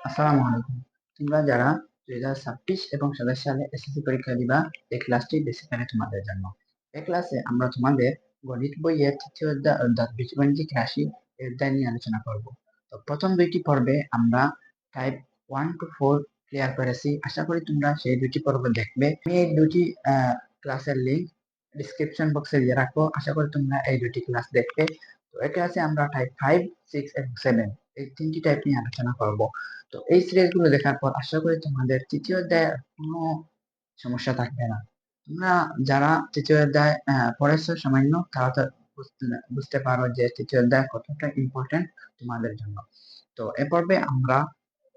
আসসালামু আলাইকুম। তোমরা যারা 2026 এবং 27 সালে এসএসসি পরীক্ষা দিবা, এই ক্লাসটি বেসিক্যালি তোমাদের জন্য। এই ক্লাসে আমরা তোমাদের গণিত বইয়ের তৃতীয় অধ্যায় অর্থাৎ বীজগণিতিক রাশি এই অধ্যায় নিয়ে আলোচনা করব। তো প্রথম দুইটি পর্বে আমরা টাইপ 1 to 4 ক্লিয়ার করেছি। আশা করি তোমরা সেই দুটি পর্ব দেখবে। আমি এই দুটি ক্লাসের লিংক ডিসক্রিপশন বক্সে দিয়ে রাখবো। আশা করি তোমরা এই দুটি ক্লাস দেখবে। তো এই ক্লাসে আমরা টাইপ 5, 6 এবং 7 এই তিনটি টাইপ নিয়ে আলোচনা করব। তো এই সিরিজগুলো দেখার পর আশা করি তোমাদের তৃতীয় অধ্যায়ে কোনো সমস্যা থাকবে না। তোমরা যারা তৃতীয় অধ্যায় পড়েছো সামান্য, তারা তো বুঝতে পারো যে তৃতীয় অধ্যায় কতটা ইম্পর্টেন্ট তোমাদের জন্য। তো এ পর্বে আমরা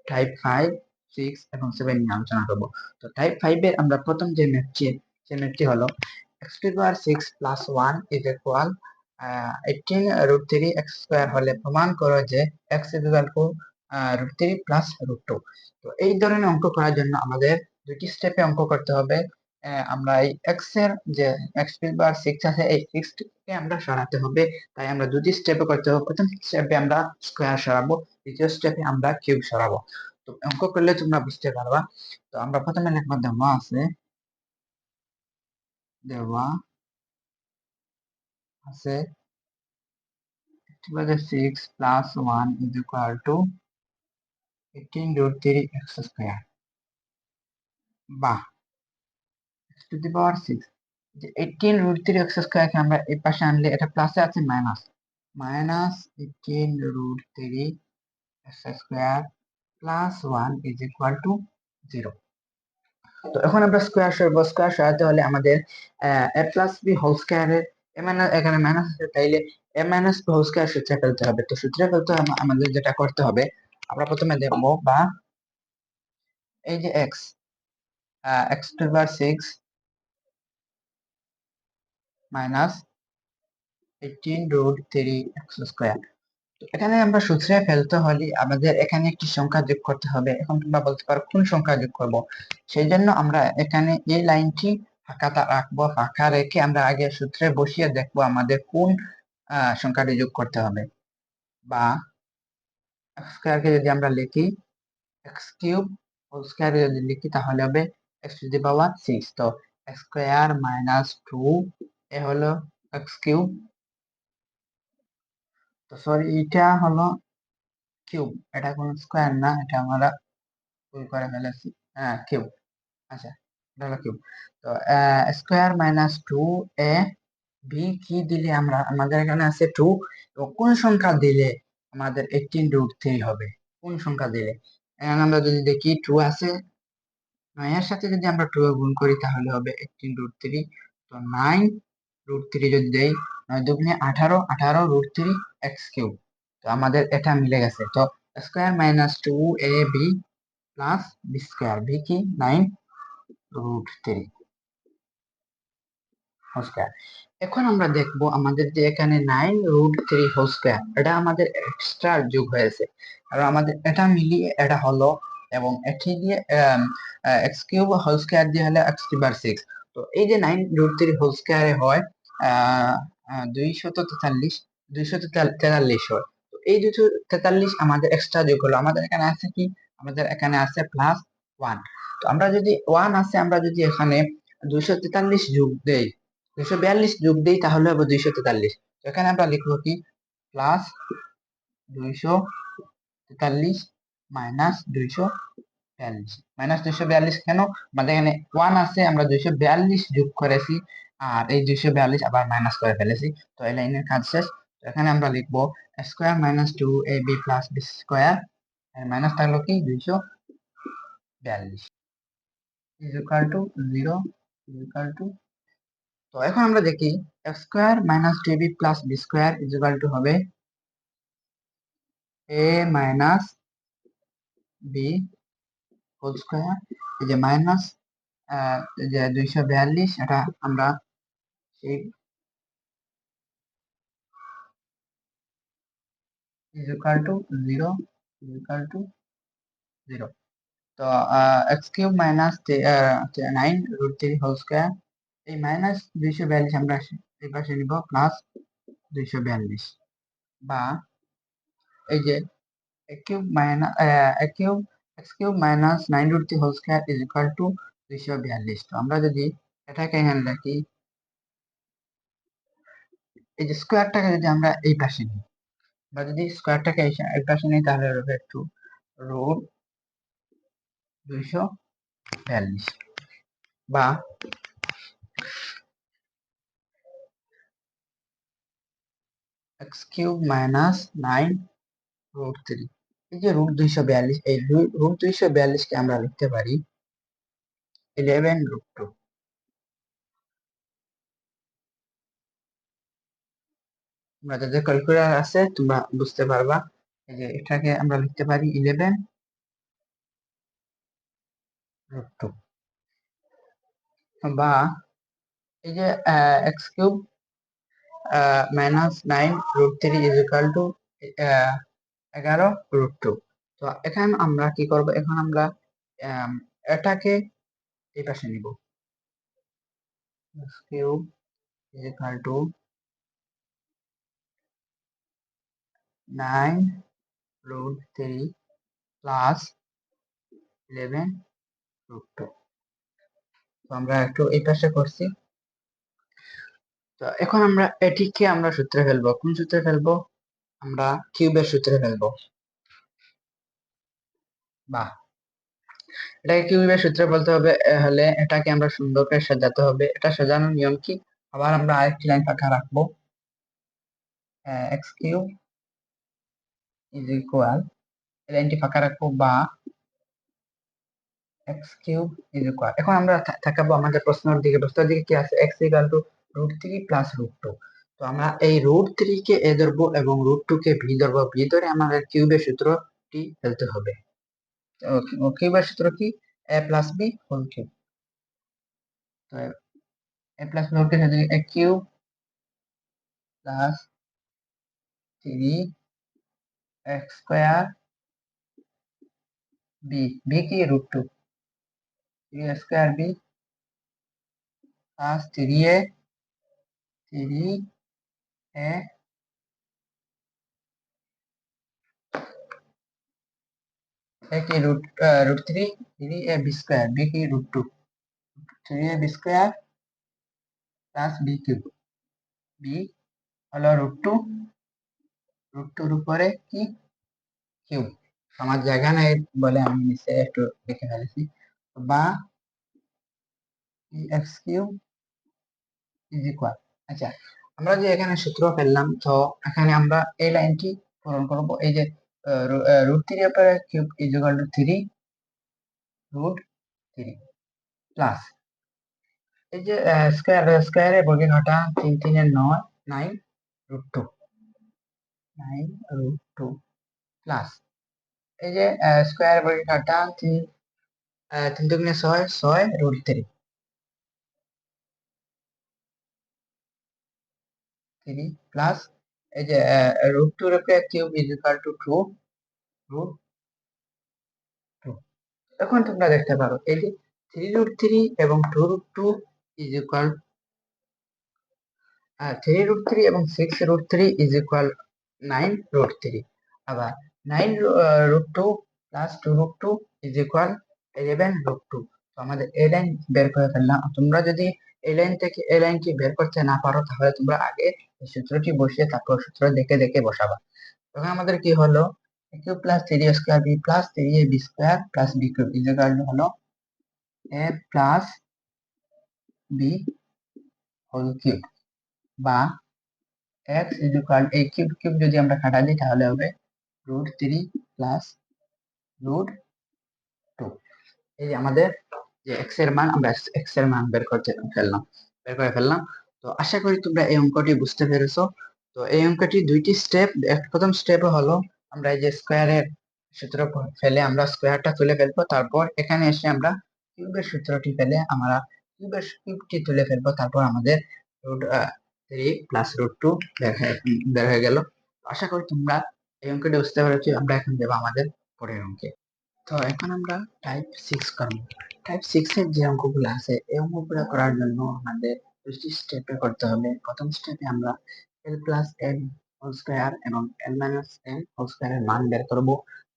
টাইপ 5, 6 এবং 7 নিয়ে আলোচনা করব। তো টাইপ 5 এর আমরা প্রথম যে ম্যাথটি হলো x⁻6 + 1 = 18√3 x² হলে প্রমাণ করো যে x √3 + √2। তো এই ধরনের অঙ্ক করার জন্য আমাদের দুটি স্টেপে অঙ্ক করতে হবে। আমরা এই x এর যে x⁻6 আছে, এই 6 কে আমরা সরাতে হবে। তাই আমরা দুটি স্টেপে করতে হবে। প্রথম স্টেপে আমরা স্কয়ার সরাবো, দ্বিতীয় স্টেপে আমরা কিউব সরাবো। তো অঙ্ক করলে তোমরা বুঝতে পারবা। তো আমরা প্রথমে লিখবো দেওয়া আছে 6 + 1 = 18√3 x², বা x⁻6 যে 18√3 x² কে আমরা এই পাশে আনলে এটা প্লাসে আছে মাইনাস 18√3 x² + 1 = 0। তো এখন আমরা স্কয়ার সরাবো। স্কয়ার সরাতে হলে আমাদের a + b হোল স্কয়ারের এখানে মাইনাস আছে, তাইলে a - b হোল স্কয়ার সূত্রে ফেলতে হবে। তো সূত্রে ফেলতে আমাদের যেটা করতে হবে, আমরা প্রথমে দেখব বা এই যে x⁻6 - 18√3 x²। তো এখানে আমরা সূত্রে ফেলতে হলে আমাদের এখানে একটি সংখ্যা যোগ করতে হবে। এখন তোমরা বলতে পারো কোন সংখ্যা যোগ করব? সেই জন্য আমরা এখানে এই লাইনটি ফাঁকা রাখবো। ফাঁকা রেখে আমরা আগে সূত্রে বসিয়ে দেখবো আমাদের কোন সংখ্যাটি যোগ করতে হবে। বা x² কে যদি আমরা লিখি x³ হোল স্কয়ার যদি লিখি তাহলে হবে x⁻6। তো x² - 2 এ হলো x³। তো সরি, এটা হলো কিউব, এটা কোনো স্কয়ার না, এটা আমরা ভুল করে ফেলেছি। হ্যাঁ, কিউব। আচ্ছা, এটা হলো কিউব। তো স্কয়ার - 2 এ বি কি দিলে আমাদের এখানে আছে 2, এবং কোন সংখ্যা দিলে আমাদের 18√3 হবে? কোন সংখ্যা দিলে? এখন আমরা যদি দেখি 2 আছে, 9 এর সাথে যদি আমরা 2 গুণ করি তাহলে হবে 18√3। তো 9√3 যদি দেই, 9 দুগুণে 18, 18√3 x³ তো আমাদের এটা মিলে গেছে। তো স্কয়ার - 2ab + b², b কি 9√3 হোল স্কয়ার। এখন আমরা দেখব আমাদের যে এখানে 9√3 হোল স্কয়ার, এটা আমাদের এক্সট্রা যোগ হয়েছে, আর আমাদের এটা মিলিয়ে এটা হলো, এবং এটি দিয়ে x³ হোল স্কয়ার দিয়ে হলে x⁻6। তো এই যে 9√3 হোল স্কয়ারে হয় 243 হয়। তো এই 243 আমাদের এক্সট্রা যোগ হলো। আমাদের এখানে আছে কি? আমাদের এখানে আছে +1। তো আমরা যদি 1 আছে, আমরা যদি এখানে 243 যোগ দেই, 242 যোগ দেই তাহলে হবে 243। তো এখানে আমরা লিখবো কি +243 - 242 কেন? আমাদের এখানে 1 আছে, আমরা 242 যোগ করেছি, আর এই 242 আবার মাইনাস করে ফেলেছি। তো এই লাইনের কাজ শেষ। তো এখানে আমরা লিখবো স্কয়ার - 2ab + b², এর মাইনাস থাকলো কি 242 = 0 = তো এখন আমরা দেখি x² - 2ab + b² হবে a - b হোল স্কয়ার। এই যে মাইনাস যে 242, এটা আমরা সেই = 0 = 0। তো x³ - 9√3 হোল স্কয়ার, এই -242 আমরা এই পাশে নিব, +242, বা এই যে a cube minus a cube x cube minus 9 root 3 whole square is equal to 242। তো আমরা যদি এটাকে এখানে লিখি, এই যে স্কোয়ারটাকে যদি আমরা এই পাশে নিই, বা যদি স্কোয়ারটাকে এই পাশে নিই, তাহলে হবে একটু রুট 242, বা x কিউব মাইনাস 9 রুট 3। এই যে রুট 242, এই রুট 242 কে আমরা লিখতে পারি 11 রুট 2। তোমরা যাদের ক্যালকুলেটর আছে তোমরা বুঝতে পারবা, এই যে এটাকে আমরা লিখতে পারি 11 রুট 2, বা এই যে x cube minus 9 root 3 is equal to 11 root 2। তো এখন আমরা কি করব, এখন আমরা এটাকে এই পাশে নিব, x cube is equal to 9 root 3 plus 11 root 2। তো আমরা একটু এই পাশে করছি। তো এখন আমরা এটিকে আমরা সূত্রে ফেলবো। কোন সূত্রে ফেলবো? আমরা কিউবের সূত্রে ফেলবো। বাহ, এটাকে কিউবের সূত্রে বলতে হবে, হলে এটাকে আমরা সুন্দর করে সাজাতে হবে। এটা সাজানোর নিয়ম কি? আবার আমরা আরেকটি লাইন ফাঁকা রাখবো, এক্স কিউব ইজ ইকুয়াল, এই লাইনটি ফাঁকা রাখবো, বা এক্স কিউব ইজ ইকুয়াল। এখন আমরা তাকাবো আমাদের প্রশ্নের দিকে। প্রশ্নের দিকে কি আছে? X equal to root 3 plus root 2। তো আমরা এই রুট 3 কে এ ধরবো এবং রুট 2 কে ভি ধরবো। ভি ধরে আমাদের কিউবের সূত্রটি ফেলতে হবে। কিউবের সূত্র কি? A plus B whole cube. তো a plus B whole cube সাথে a cube plus 3 x square b, b কি? Root 2, 3 square B plus 3 a 3 root 3 3 a B square, b কি? Root 2, 3 a B square plus B cube. B হলো root 2, root 2 এর উপরে কি? Cube. আমার জায়গা নাই বলে আমি নিচে একটু লিখে ফেলেছি, বা এক্স কিউব ইজ ইকুয়াল। আচ্ছা, আমরা যে এখানে সূত্র ফেললাম, তো এখানে আমরা এই লাইনটি পূরণ করব। এই যে রুট 3 এর উপরে cube is equal to 3 root 3 plus এই যে স্কয়ারে বর্গের ঘটা 3 3 এর 9 9 রুট 2, 9 রুট 2 প্লাস এই যে স্কয়ার বর্গের ঘটা 3 3 দুগুণে 6 6 রুট 3 প্লাস এই যে রুট 2 এর উপরে cube is equal to 2 root 2। এখন তোমরা দেখতে পারো এই যে 3 রুট 3 এবং 2 রুট 2 ইজ ইকুয়াল 3 রুট 3 এবং 6 রুট 3 ইজ ইকুয়াল 9 রুট 3। আবার 9 root 2 plus 2 root 2 is equal 11 root 2। তো আমাদের এই লাইন বের করে ফেললাম। তোমরা যদি এই লাইন থেকে এই লাইনটি বের করতে না পারো, তাহলে তোমরা আগে এই সূত্রটি বসিয়ে তারপর সূত্র দেখে দেখে বসাবা। তখন আমাদের কি হলো? a cube plus 3 square B plus 3 a B square plus B cube is equal to হলো a plus B whole cube, বা x ইজ ইকুয়াল, এই কিউব কিউব যদি আমরা কাটা দিই তাহলে হবে রুট 3 প্লাস রুট 2। এই যে আমাদের যে x এর মান, আমরা x এর মান বের করে ফেললাম। তো আশা করি তোমরা এই অঙ্কটি বুঝতে পেরেছো। তো এই অঙ্কটি দুইটি স্টেপ। প্রথম স্টেপ হলো আমরা এই যে স্কয়ারের সূত্র ফেলে আমরা স্কয়ারটা তুলে ফেলবো, তারপর এখানে এসে আমরা কিউবের সূত্রটি ফেলে আমরা কিউবটি তুলে ফেলবো, তারপর আমাদের রুট 3 প্লাস রুট 2 বের হয়ে গেল। আশা করি তোমরা এই অঙ্কটি বুঝতে পেরেছো। আমরা এখন দেবো আমাদের পরের অঙ্কে। তো এখন আমরা টাইপ 6 করব। টাইপ 6 এর যে অঙ্কগুলো আছে, এই অঙ্কগুলো করার জন্য আমাদের দুটি স্টেপে করতে হবে। প্রথম স্টেপে আমরা l plus m whole square এবং l minus m whole square এর মান বের করব।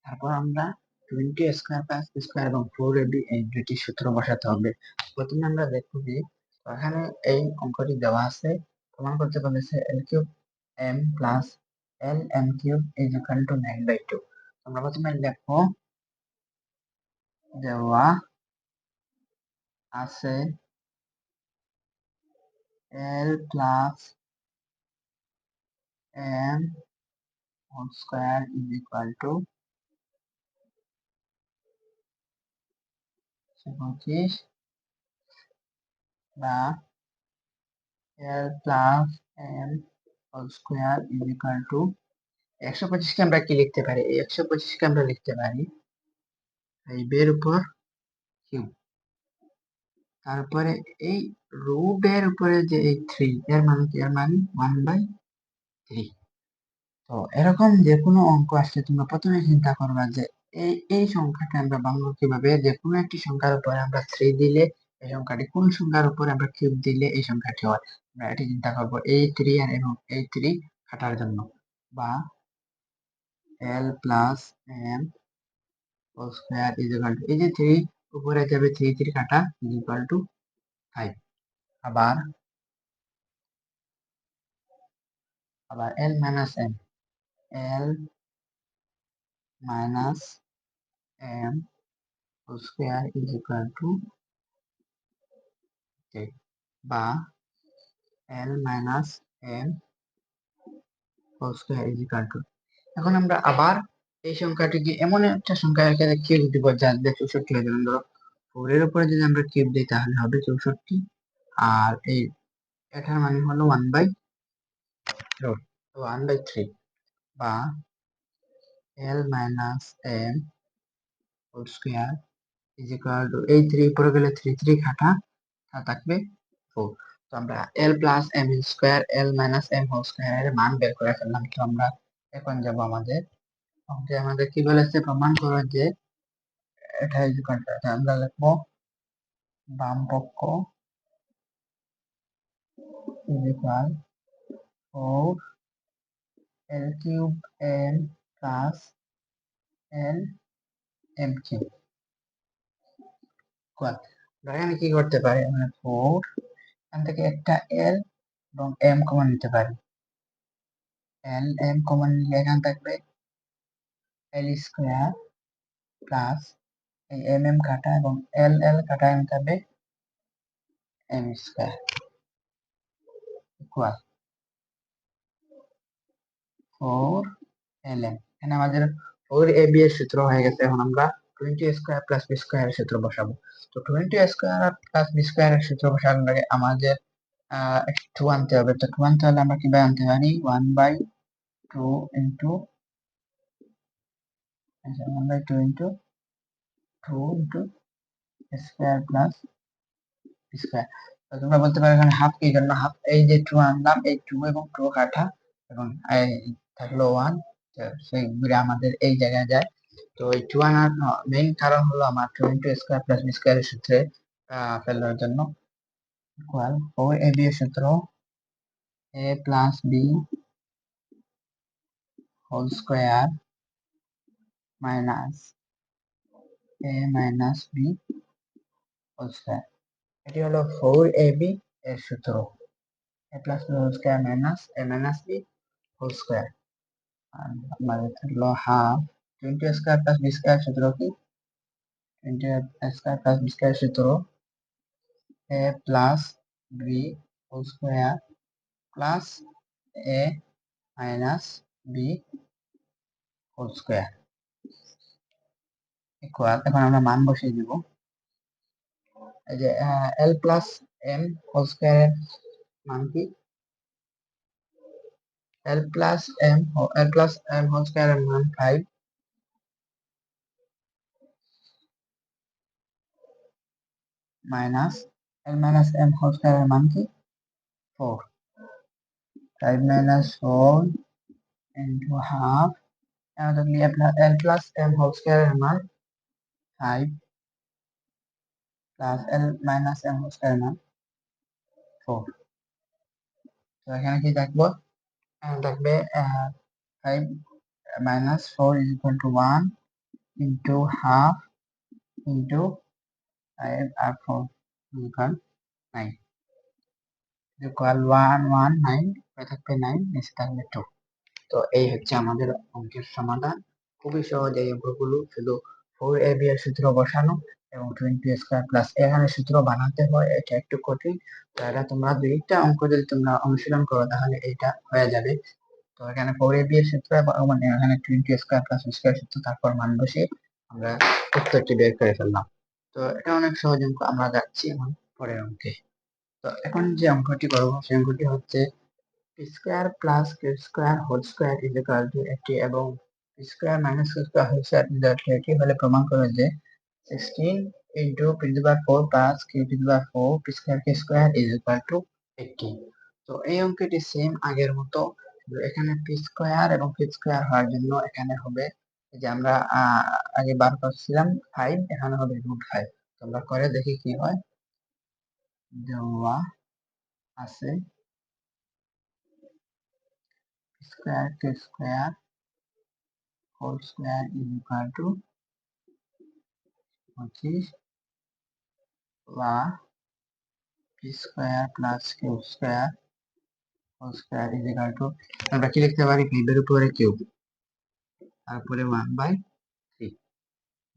তারপর আমরা 20 স্কয়ার প্লাস বি স্কয়ার এবং 4ab এই দুটি সূত্র বসাতে হবে। প্রথমে আমরা দেখব যে এখানে এই অঙ্কটি দেওয়া আছে, প্রমাণ করতে বলেছে l cube m plus l m cube is equal to 9/2। আমরা প্রথমে লিখব দেওয়া আছে l plus m whole square is equal to 25 বা l plus m whole square is equal to 125 কে আমরা কি লিখতে পারি? এই 125 কে আমরা লিখতে পারি এই বের উপর কিউব, তারপরে এই রুট এর উপরে যে এই 3 এর মানে কি? এর মানে 1/3। তো এরকম যে কোনো অঙ্ক আসলে তোমরা প্রথমে চিন্তা করবা যে এই সংখ্যাটা আমরা ভাঙবো কিভাবে। যে কোনো একটি সংখ্যার উপরে আমরা 3 দিলে এই সংখ্যাটি, কোন সংখ্যার উপরে আমরা কিউব দিলে এই সংখ্যাটি হয়, আমরা এটি চিন্তা করব এই 3 আর এবং এই 3 কাটার জন্য। বা l plus m whole square is equal to, এই যে 3 উপরে যাবে 3 3 কাটা ইজ ইকুয়াল টু 5। আবার l minus m, l minus m whole square is equal to 8। বা l minus m whole square is equal to, এখন আমরা আবার এই সংখ্যাটিকে এমন একটা সংখ্যার এখানে কিউব দিব যার দিয়ে 64 হয়ে যাবে। ধরো 4 এর উপরে যদি আমরা কিউব দিই তাহলে হবে 64, আর এই এটার মানে হলো 1/3। বা l minus m whole square is equal to, এই 3 উপরে গেলে 3 3 কাটা থাকবে 4। তো আমরা l plus m square l minus m whole square এর মান বের করে ফেললাম। তো আমরা এখন যাব আমাদের আমাদের কি বলেছে, প্রমাণ করো যে এটা ইজ ইকুয়াল টু, আমরা লিখবো বাম পক্ষ is equal 4 l cube m plus l m cube equal, এখানে কি করতে পারি আমরা 4, এখান থেকে একটা l এবং m কমন নিতে পারি। l m কমন নিলে এখানে থাকবে l স্কয়ার প্লাস এই m m কাটা এবং l l কাটা এখানে থাকবে m স্কয়ার ইকুয়াল 4 ln। এখানে আমাদের 4ab এর সূত্র হয়ে গেছে। এখন আমরা 20 স্কয়ার প্লাস b স্কয়ার এর সূত্র বসাবো। তো 20 স্কয়ার প্লাস b স্কয়ার এর সূত্র বসানোর আগে আমাদের একটু আনতে হবে। তো 2 আনতে হলে আমরা কিভাবে আনতে পারি? 1/2 into 2 into square plus square. তো তোমরা বলতে পারো এখানে হাফ কি জন্য হাফ, এই যে 2 আনলাম, এই 2 এবং 2 কাটা এবং এই থাকলো 1, সেই ঘুরে আমাদের এই জায়গায় যায়। তো এই 2 আনার মেইন কারণ হলো আমার 20 স্কয়ার প্লাস বি স্কয়ার এর সূত্রে ফেলার জন্য ইকুয়াল 4ab এর সূত্র a plus B whole square minus a minus b whole square. এটি হলো 4ab এর সূত্র, a plus B whole square minus a minus b whole square. আর আমাদের থাকলো half 20 square plus b square সূত্র কি? 20 স্কয়ার প্লাস বি স্কয়ার সূত্র a plus B whole square plus a minus b whole square equal, এখন আমরা মান বসিয়ে দিব। এই যে l plus m whole square মান কি? l plus m whole square এর মান 5 minus l minus m whole square এর মান কি? 4। 5 মাইনাস 4 ইন্টু হাফ, আমাদের l plus m whole square এর মান 5 plus l minus m whole square এর মান 4। তো এখানে কি থাকবো? থাকবে 5 minus 4 is equal to 1 into half into 5 আর 4 ইকুয়াল 9 ইকুয়াল 1 1 9 থাকবে 9 নিচে থাকবে 2। তো এই হচ্ছে আমাদের অঙ্কের সমাধান। খুবই সহজ এই অঙ্কগুলো, শুধু 4ab এর সূত্র বসানো এবং 20² প্লাস এখানে সূত্র বানাতে হয়, এটা একটু কঠিন। তো এটা তোমরা দুইটা অঙ্ক যদি তোমরা অনুশীলন করো তাহলে এটা হয়ে যাবে। তো এখানে 4ab এর সূত্র মানে এখানে 20² প্লাস স্কয়ার সূত্র, তারপর মান বসিয়ে আমরা উত্তরটি বের করে ফেললাম। তো এটা অনেক সহজ অঙ্ক। আমরা যাচ্ছি এখন পরের অঙ্কে। তো এখন যে অঙ্কটি করবো সেই অঙ্কটি হচ্ছে P square plus Q square whole square is equal to 80 এবং P square minus Q square whole square is equal to 80 হলে প্রমাণ করো যে 16 into P to the power 4 প্লাস Q to the power 4 P square Q square is equal to 80। তো এই অঙ্কটি same আগের মতো, এখানে পি স্কয়ার এবং কিউ স্কয়ার হওয়ার জন্য এখানে হবে যে আমরা আগে বার করছিলাম 5, এখানে হবে √5। তোমরা করে দেখি কি হয়। দেওয়া আছে square Q square whole square is equal to 25 বা P square plus Q square whole square is equal to, আমরা কি লিখতে পারি, 5 এর উপরে কিউব তারপরে 1/3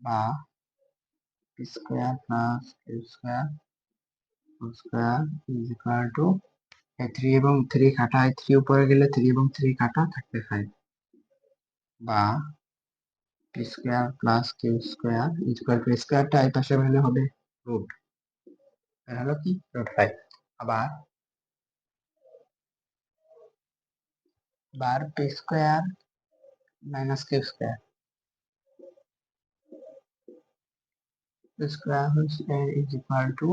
বা P square plus Q square whole square is equal to 3 এবং 3 কাটা, 3 উপরে গেলে 3 এবং 3 কাটা থাকবে 5 বা P square plus Q square is equal to স্কয়ারটা এই পাশে হলে হবে রুট, এটা হলো কি √5। আবার P square minus Q square square whole square is equal to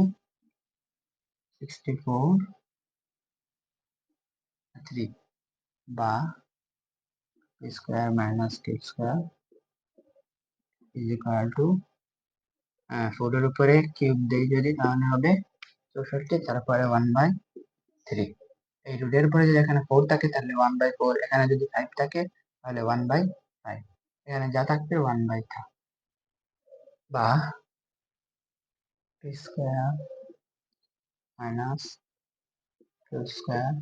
64/3 বা p square minus k square is equal to 4 এর উপরে কিউব দেই যদি তাহলে হবে 64, তারপরে 1/3। এই রুটের উপরে যদি এখানে 4 থাকে তাহলে 1/4, এখানে যদি 5 থাকে তাহলে 1/5, এখানে যা থাকবে 1/5 বা p square minus q square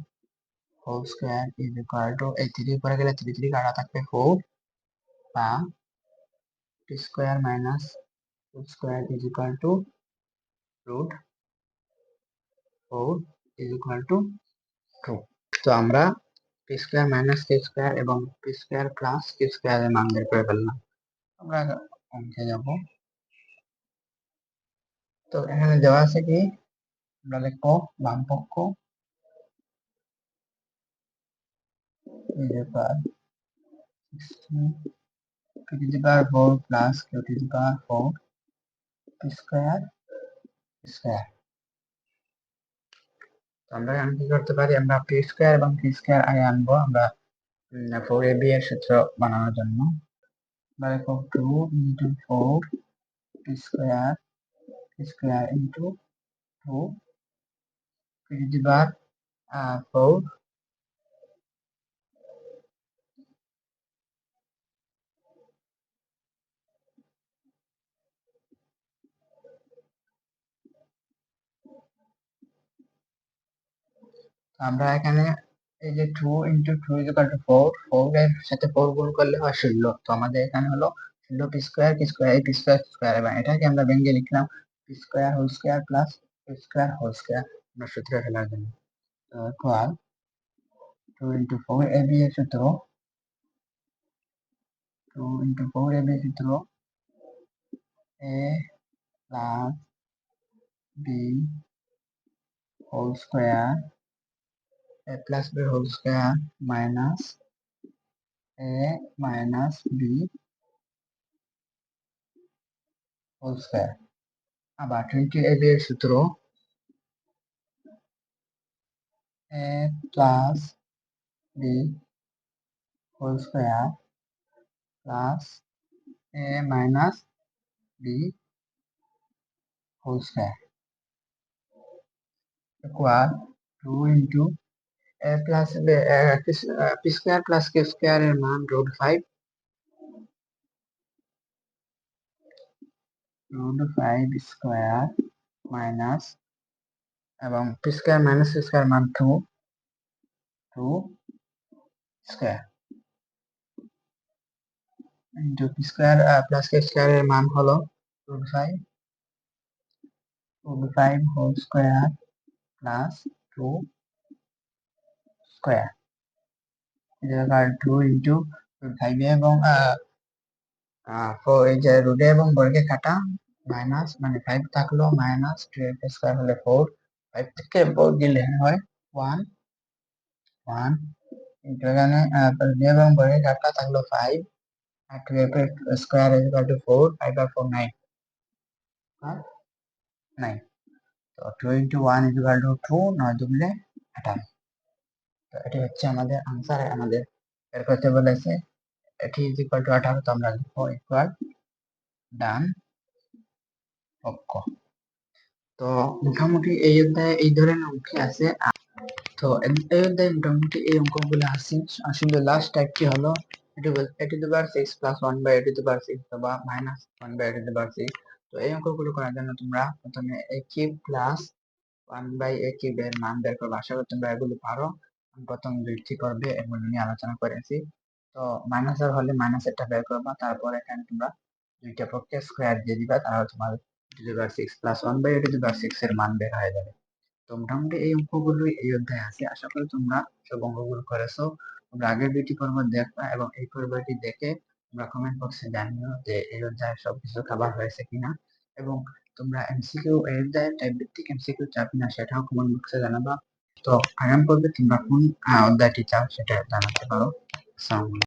whole square is equal to, এই 3 উপরে গেলে 3 3 কাটা থাকবে 4 বা p square minus q square is equal to √4 is equal to 2। তো আমরা p square minus k square এবং p square plus q square এর মান বের করে ফেললাম। আমরা অঙ্কে যাব। তো এখানে দেওয়া আছে কি, আমরা লিখবো বাম পক্ষ is equal 16 p to the power 4 plus q to the power 4 p square square। তো আমরা এখন কি করতে পারি, আমরা p square এবং q square আগে আনবো আমরা 4ab এর সূত্র বানানোর জন্য। আমরা লিখবো 2 into 4 p square into 2 p to the power 4 আমরা এখানে এই যে 2 into 2 is equal to 4, 4 এর সাথে 4 গুণ করলে হয় 16। তো আমাদের এখানে হলো 16 পি স্কয়ার কি স্কয়ার এই পি স্কয়ার স্কয়ার, এবং এটাকে আমরা ভেঙে লিখলাম P square whole square plus P square whole square আমরা সূত্রে ফেলার জন্য। তো ইকুয়াল 2 into 4 ab এর সূত্র, 2 into 4 ab এর সূত্র a plus B whole square, a plus B whole square minus a minus b whole square. আবার 20ab এর সূত্র a plus B whole square plus a minus b whole square equal 2 into a plus P square plus Q square এর মান √5 √5 square minus এবং P square minus p square মান 2 square into p square plus k square এর মান হলো √5 whole square plus 2 square জায়গায় 2 into √5 এবং এই যে রুটে এবং বর্গে কাটা মাইনাস মানে 5 থাকলো মাইনাস 12 স্কয়ার হলে 4 5 থেকে 4 গেলে হয় 1 1 ইন্টু এখানে রুটে এবং বর্গে কাটা থাকলো 5 আর 12 স্কয়ার ইজ ইকুয়াল টু 4 5 আর 4 9 আর 9 তো 2 ইন্টু 1 ইজ ইকুয়াল টু 2 9 দুগুণে 18 তো এটি হচ্ছে আমাদের আনসার আমাদের বের করতে বলেছে এটি ইজ ইকুয়াল টু 18 তো আমরা লিখবো ইকুয়াল ডান পক্ষ তো মোটামুটি এই অধ্যায়ে এই ধরনের অঙ্ক আছে তো এই অধ্যায়ে মোটামুটি এই অঙ্কগুলো আছে আসলে লাস্ট একটি হলো a to the power 6 plus 1 by a to the power 6 অথবা minus 1 by a to the power 6 তো এই অঙ্কগুলো করার জন্য তোমরা প্রথমে a cube plus 1 by a cube এর মান বের করবে আশা করি তোমরা এগুলো পারো আমি প্রথম দুইটি করবে এগুলো নিয়ে আলোচনা করেছি তো মাইনাস এর হলে মাইনাস এটা বের করবা তারপর এখানে তোমরা দুইটা পক্ষে স্কয়ার দিয়ে দিবা তাহলে তোমার a to the power 6 plus 1 by a to the power 6 এর মান বের হয়ে যাবে তো মোটামুটি এই অঙ্কগুলোই এই অধ্যায়ে আছে আশা করি তোমরা সব অঙ্কগুলো করেছো তোমরা আগের দুইটি পর্ব দেখবা এবং এই পর্বটি দেখে তোমরা কমেন্ট বক্সে জানিও যে এই অধ্যায়ে সবকিছু কভার হয়েছে কিনা এবং তোমরা এমসিকিউ এই অধ্যায়ে টাইপ ভিত্তিক এমসিকিউ চাও কিনা সেটাও কমেন্ট বক্সে জানাবা তো আগামী পর্বে তোমরা কোন অধ্যায়টি চাও সেটা জানাতে পারো। আসসালামু আলাইকুম।